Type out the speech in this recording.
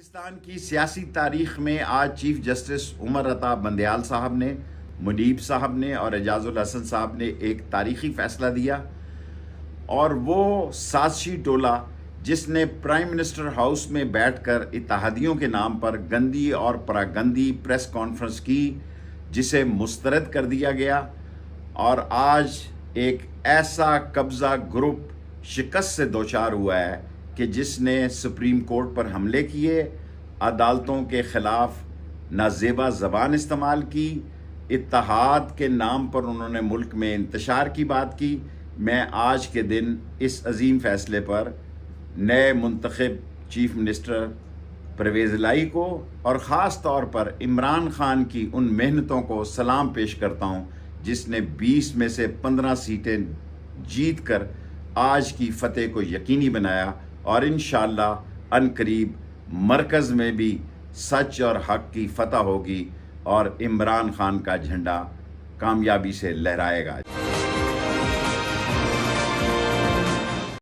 पाकिस्तान की सियासी तारीख में आज चीफ जस्टिस उमर अता बंदयाल साहब ने, मुनीब साहब ने और एजाजुल हसन साहब ने एक तारीखी फैसला दिया। और वो साजिशी टोला जिसने प्राइम मिनिस्टर हाउस में बैठकर इत्तेहादियों के नाम पर गंदी और परागंदी प्रेस कॉन्फ्रेंस की, जिसे मुस्तरद कर दिया गया। और आज एक ऐसा कब्ज़ा ग्रुप शिकस्त से दोचार हुआ है कि जिसने सुप्रीम कोर्ट पर हमले किए, अदालतों के ख़िलाफ़ नाजेबा ज़बान इस्तेमाल की, इत्तेहाद के नाम पर उन्होंने मुल्क में इंतशार की बात की। मैं आज के दिन इस अजीम फ़ैसले पर नए मुंतखब चीफ मिनिस्टर परवेज़ इलाही को और ख़ास तौर पर इमरान खान की उन मेहनतों को सलाम पेश करता हूँ, जिसने 20 में से 15 सीटें जीत कर आज की फ़तेह को यकीनी बनाया। और इंशाअल्लाह अनकरीब मरकज़ में भी सच और हक़ की फ़तह होगी और इमरान खान का झंडा कामयाबी से लहराएगा।